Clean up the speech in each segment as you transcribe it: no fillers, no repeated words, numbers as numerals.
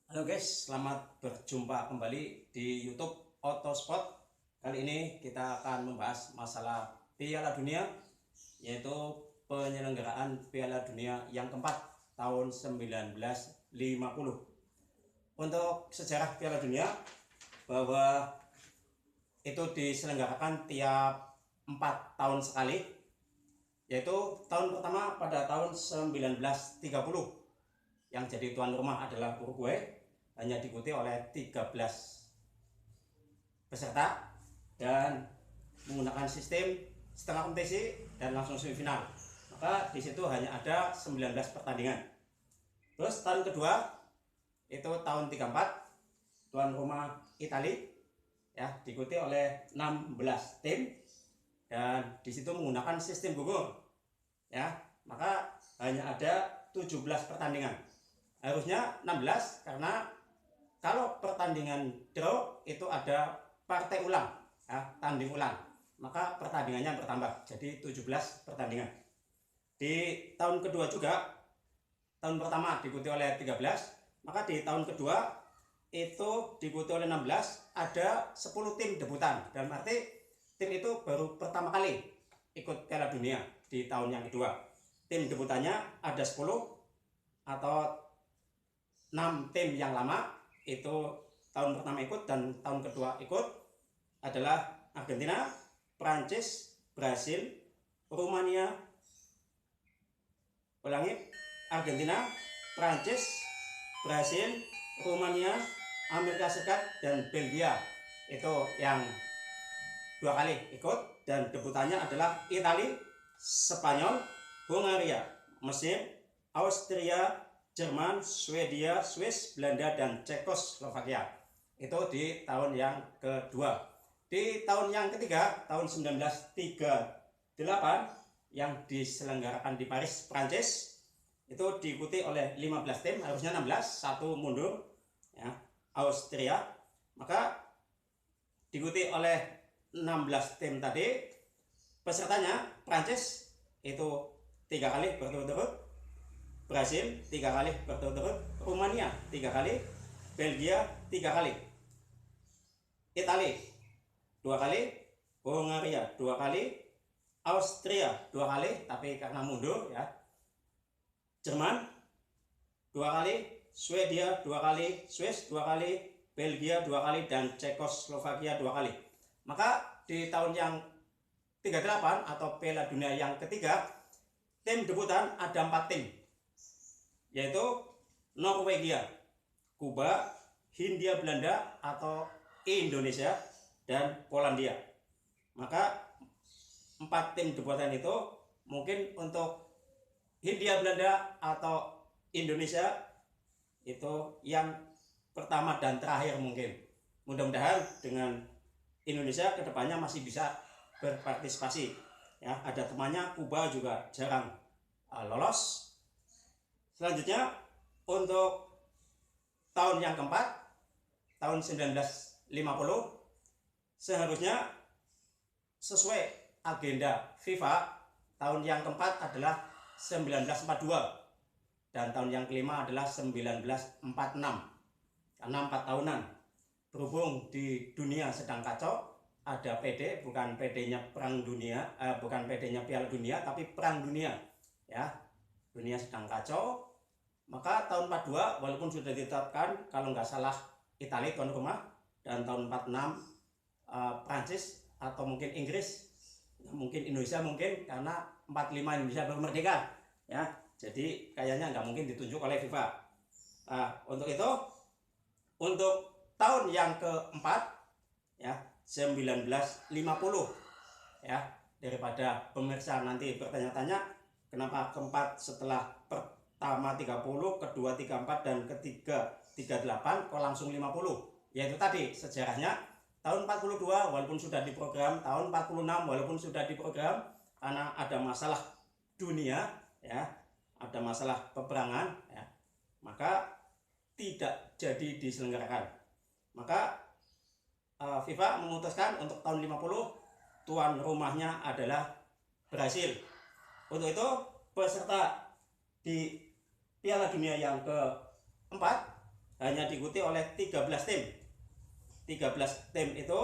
Halo guys, selamat berjumpa kembali di YouTube Autosport. Kali ini kita akan membahas masalah Piala Dunia, yaitu penyelenggaraan Piala Dunia yang keempat tahun 1950. Untuk sejarah Piala Dunia, bahwa itu diselenggarakan tiap 4 tahun sekali, yaitu tahun pertama pada tahun 1930 yang jadi tuan rumah adalah Uruguay, hanya diikuti oleh 13 peserta dan menggunakan sistem setengah kompetisi dan langsung semifinal. Maka di situ hanya ada 19 pertandingan. Terus tahun kedua itu tahun 34, tuan rumah Italia, ya, diikuti oleh 16 tim dan di situ menggunakan sistem gugur, ya. Maka hanya ada 17 pertandingan. Harusnya 16 karena kalau pertandingan draw itu ada partai ulang, ya, tanding ulang, maka pertandingannya bertambah jadi 17 pertandingan. Di tahun kedua juga, tahun pertama diikuti oleh 13, maka di tahun kedua itu diikuti oleh 16, ada 10 tim debutan, dan berarti tim itu baru pertama kali ikut Piala Dunia di tahun yang kedua. Tim debutannya ada 10 atau 6 tim yang lama itu tahun pertama ikut dan tahun kedua ikut adalah Argentina, Prancis, Brasil, Rumania, Argentina, Prancis, Brasil, Rumania, Amerika Serikat, dan Belgia. Itu yang 2 kali ikut, dan debutannya adalah Italia, Spanyol, Hungaria, Mesir, Austria, Jerman, Swedia, Swiss, Belanda, dan Cekoslovakia. Itu di tahun yang kedua. Di tahun yang ketiga, tahun 1938, yang diselenggarakan di Paris, Prancis, itu diikuti oleh 15 tim, harusnya 16, satu mundur, ya, Austria. Maka diikuti oleh 16 tim tadi. Pesertanya Prancis itu 3 kali berturut-turut, Brasil 3 kali berturut-turut, Rumania 3 kali, Belgia 3 kali, Italia 2 kali, Hungaria 2 kali, Austria 2 kali tapi karena mundur, ya, Jerman 2 kali, Swedia 2 kali, Swiss 2 kali, Belgia 2 kali, dan Cekoslovakia 2 kali. Maka di tahun yang 38 atau Piala Dunia yang ketiga, tim debutan ada 4 tim, yaitu Norwegia, Kuba, Hindia Belanda atau Indonesia, dan Polandia. Maka 4 tim debutan itu mungkin untuk Hindia Belanda atau Indonesia itu yang pertama dan terakhir mungkin. Mudah-mudahan dengan Indonesia kedepannya masih bisa berpartisipasi, ya. Ada temannya Kuba juga jarang lolos. Selanjutnya untuk tahun yang keempat, tahun 1950, seharusnya sesuai agenda FIFA, tahun yang keempat adalah 1942 dan tahun yang kelima adalah 1946, karena 4 tahunan. Berhubung di dunia sedang kacau, ada PD, bukan PD-nya perang dunia, bukan PD-nya Piala Dunia, tapi perang dunia, ya. Dunia sedang kacau, maka tahun 42 walaupun sudah ditetapkan kalau nggak salah Italia tuan rumah, dan tahun 46 Prancis atau mungkin Inggris, mungkin Indonesia, mungkin karena 45 Indonesia baru merdeka, ya. Jadi kayaknya nggak mungkin ditunjuk oleh FIFA. Untuk itu, untuk tahun yang keempat, ya, 1950, ya, daripada pemirsa nanti bertanya-tanya kenapa keempat setelah pertama 30, kedua 34, dan ketiga 38 kok langsung 50. Yaitu tadi sejarahnya, tahun 42 walaupun sudah diprogram, tahun 46 walaupun sudah diprogram, karena ada masalah dunia, ya, ada masalah peperangan, ya, maka tidak jadi diselenggarakan. Maka FIFA memutuskan untuk tahun 50 tuan rumahnya adalah Brasil. Untuk itu peserta di Piala Dunia yang keempat hanya diikuti oleh 13 tim. 13 tim itu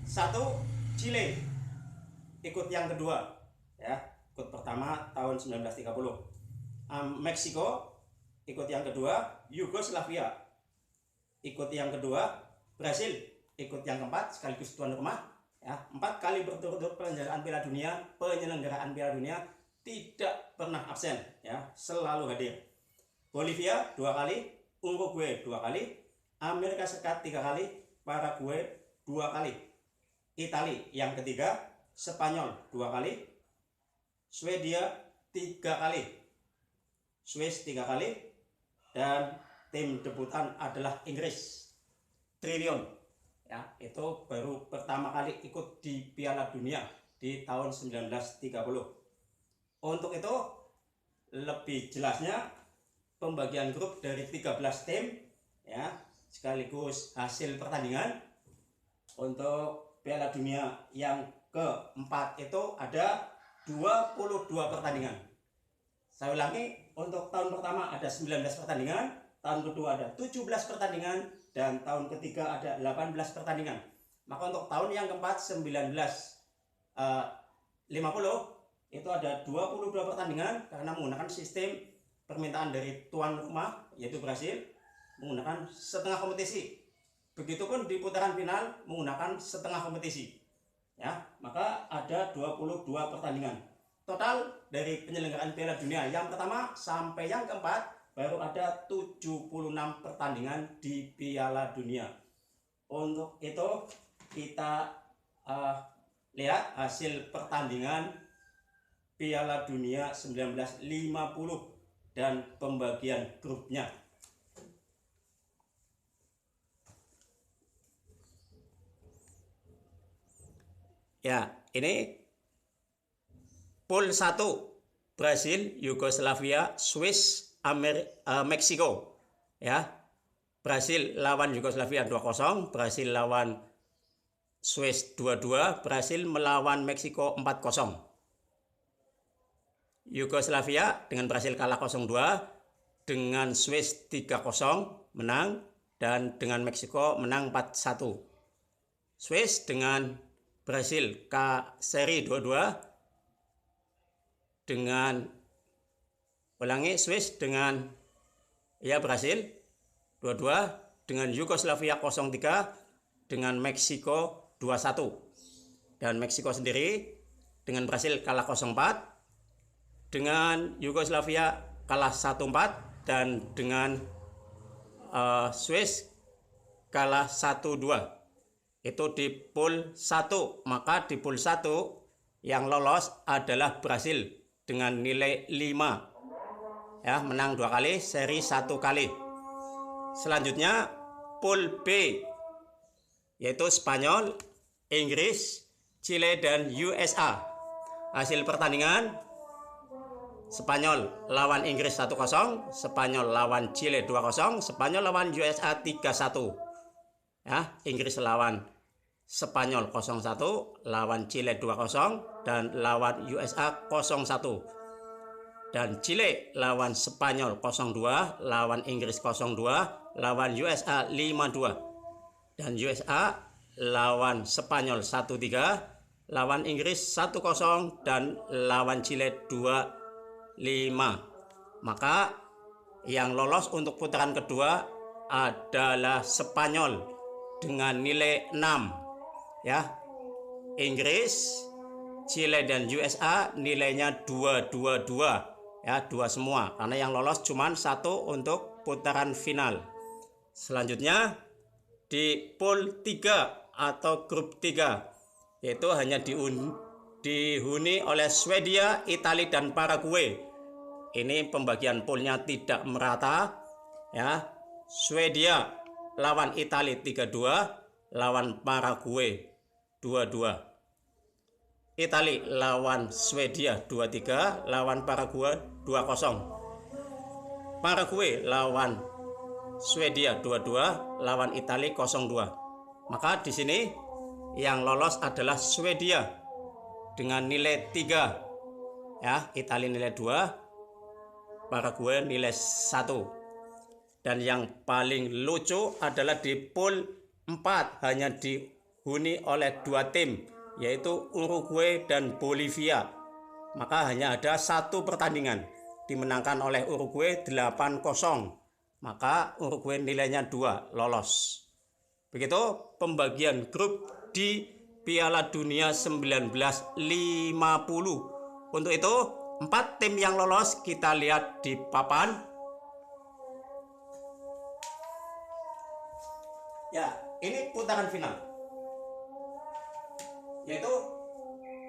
satu Chile ikut yang kedua, ya, ikut pertama tahun 1930. Meksiko ikut yang kedua, Yugoslavia ikut yang kedua, Brasil ikut yang keempat sekaligus tuan rumah, ya. 4 kali berturut-turut penyelenggaraan Piala Dunia tidak pernah absen, ya, selalu hadir. Bolivia 2 kali, Uruguay 2 kali, Amerika Serikat 3 kali, Paraguay 2 kali, Italia yang ketiga, Spanyol 2 kali, Swedia 3 kali, Swiss 3 kali, dan tim debutan adalah Inggris, Triliun, ya, itu baru pertama kali ikut di Piala Dunia di tahun 1930. Untuk itu lebih jelasnya pembagian grup dari 13 tim, ya, sekaligus hasil pertandingan untuk Piala Dunia yang keempat itu ada 22 pertandingan. Saya ulangi, untuk tahun pertama ada 19 pertandingan, tahun kedua ada 17 pertandingan, dan tahun ketiga ada 18 pertandingan. Maka untuk tahun yang keempat 1950 itu ada 22 pertandingan karena menggunakan sistem permintaan dari tuan rumah yaitu Brasil menggunakan setengah kompetisi. Begitupun di putaran final menggunakan setengah kompetisi, ya, maka ada 22 pertandingan. Total dari penyelenggaraan Piala Dunia yang pertama sampai yang keempat baru ada 76 pertandingan di Piala Dunia. Untuk itu kita lihat hasil pertandingan Piala Dunia 1950 dan pembagian grupnya. Ya, ini pool 1 Brasil, Yugoslavia, Swiss, Meksiko, ya. Brasil lawan Yugoslavia 2-0, Brasil lawan Swiss 2-2, Brasil melawan Meksiko 4-0. Yugoslavia dengan Brasil kalah 0-2, dengan Swiss 3-0 menang, dan dengan Meksiko menang 4-1. Swiss dengan Brasil seri 2-2, dengan Swiss dengan Brasil 2-2, dengan Yugoslavia 0-3, dengan Meksiko 2-1, dan Meksiko sendiri dengan Brasil kalah 0-4, dengan Yugoslavia kalah 1-4, dan dengan Swiss kalah 1-2. Itu di pool 1. Maka di pool 1 yang lolos adalah Brasil dengan nilai 5, ya, menang 2 kali, seri 1 kali. Selanjutnya pool B yaitu Spanyol, Inggris, Chile, dan USA. Hasil pertandingan Spanyol lawan Inggris 1-0, Spanyol lawan Chile 2-0, Spanyol lawan USA 3-1. Ya, Inggris lawan Spanyol 0-1, lawan Chile 2-0, dan lawan USA 0-1. Dan Chile lawan Spanyol 0-2, lawan Inggris 0-2, lawan USA 5-2. Dan USA lawan Spanyol 1-3, lawan Inggris 1-0, dan lawan Chile 2-5. Maka yang lolos untuk putaran kedua adalah Spanyol dengan nilai 6, ya. Inggris, Chile, dan USA nilainya 2-2-2, ya, 2 semua karena yang lolos cuma 1 untuk putaran final. Selanjutnya di pool 3 atau grup 3 yaitu hanya dihuni oleh Swedia, Italia, dan Paraguay. Ini pembagian poolnya tidak merata, ya. Swedia lawan Italia 3-2, lawan Paraguay 2-2. Italia lawan Swedia 2-3, lawan Paraguay 2-0. Paraguay lawan Swedia 2-2, lawan Italia 0-2. Maka di sini yang lolos adalah Swedia dengan nilai 3, ya. Italia nilai 2, Paraguay nilai 1. Dan yang paling lucu adalah di pool 4 hanya dihuni oleh 2 tim, yaitu Uruguay dan Bolivia. Maka hanya ada 1 pertandingan dimenangkan oleh Uruguay 8-0. Maka Uruguay nilainya 2, lolos. Begitu pembagian grup di Piala Dunia 1950. Untuk itu 4 tim yang lolos kita lihat di papan. Ya, ini putaran final. Yaitu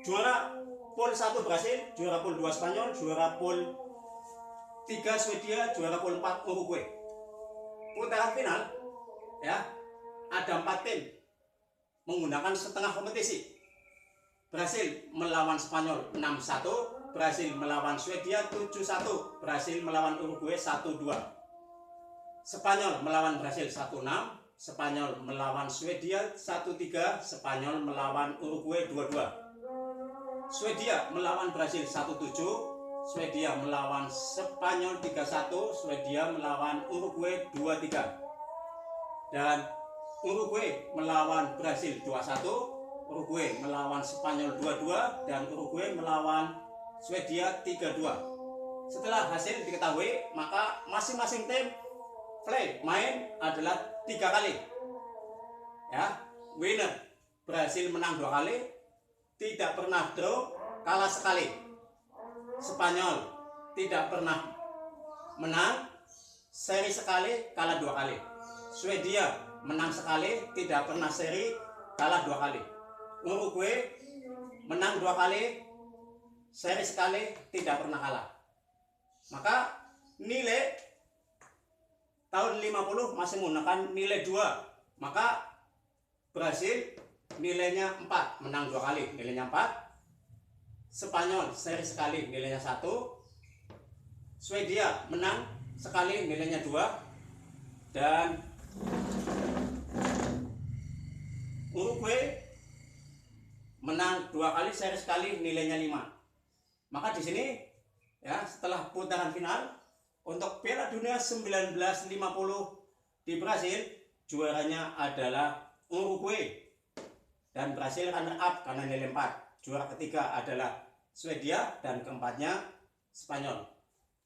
juara pool 1 Brasil, juara pool 2 Spanyol, juara pool 3 Swedia, juara pool 4 Uruguay. Putaran final ya, ada 4 tim menggunakan setengah kompetisi. Brasil melawan Spanyol 6-1, Brasil melawan Swedia 7-1, Brasil melawan Uruguay 1-2. Spanyol melawan Brasil 1-6, Spanyol melawan Swedia 1-3, Spanyol melawan Uruguay 2-2. Swedia melawan Brasil 1-7, Swedia melawan Spanyol 3-1, Swedia melawan Uruguay 2-3. Dan Uruguay melawan Brasil 2-1, Uruguay melawan Spanyol 2-2, dan Uruguay melawan Swedia 3-2. Setelah hasil diketahui, maka masing-masing tim play main adalah 3 kali. Ya, winner Brasil menang 2 kali, tidak pernah draw, kalah sekali. Spanyol tidak pernah menang, seri sekali, kalah 2 kali. Swedia menang sekali, tidak pernah seri, kalah 2 kali. Uruguay menang 2 kali, seri sekali, tidak pernah kalah. Maka nilai tahun 50 masih menggunakan nilai 2. Maka Brasil nilainya 4, menang 2 kali, nilainya 4. Spanyol seri sekali, nilainya 1. Swedia menang sekali, nilainya 2. Dan Uruguay menang 2 kali, seri sekali, nilainya 5. Maka di sini ya, setelah putaran final untuk Piala Dunia 1950 di Brasil, juaranya adalah Uruguay dan Brasil runner up karena nilai 4. Juara ketiga adalah Swedia dan keempatnya Spanyol.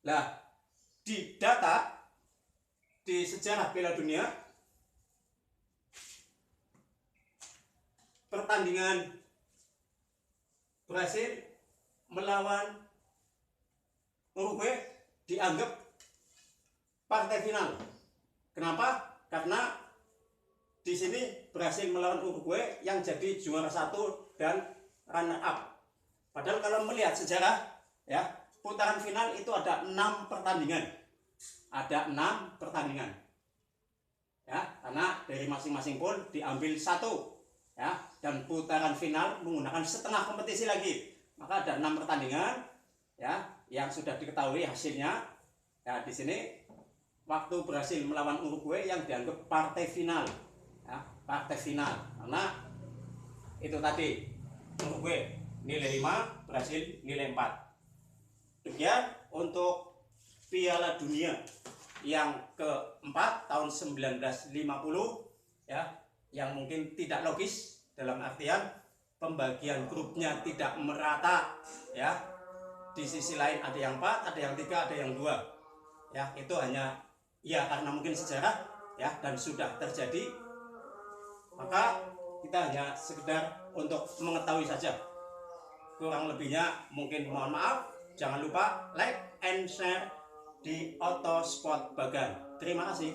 Nah, di data di sejarah Piala Dunia, pertandingan Brasil melawan Uruguay dianggap partai final. Kenapa? Karena di sini Brasil melawan Uruguay yang jadi juara 1 dan runner up. Padahal kalau melihat sejarah ya, putaran final itu ada 6 pertandingan. Ada 6 pertandingan. Ya, karena dari masing-masing pool diambil 1 ya, dan putaran final menggunakan setengah kompetisi lagi. Maka ada 6 pertandingan ya yang sudah diketahui hasilnya. Ya, di sini waktu Brasil melawan Uruguay yang dianggap partai final. Ya, partai final. Karena itu tadi Uruguay nilai 5, Brasil nilai 4. Demikian untuk Piala Dunia yang keempat tahun 1950 ya, yang mungkin tidak logis dalam artian pembagian grupnya tidak merata ya. Di sisi lain ada yang 4, ada yang 3, ada yang 2. Ya, itu hanya ya karena mungkin sejarah ya dan sudah terjadi. Maka kita hanya sekedar untuk mengetahui saja. Kurang lebihnya mungkin mohon maaf. Jangan lupa like and share di Auto Sport Bagan. Terima kasih.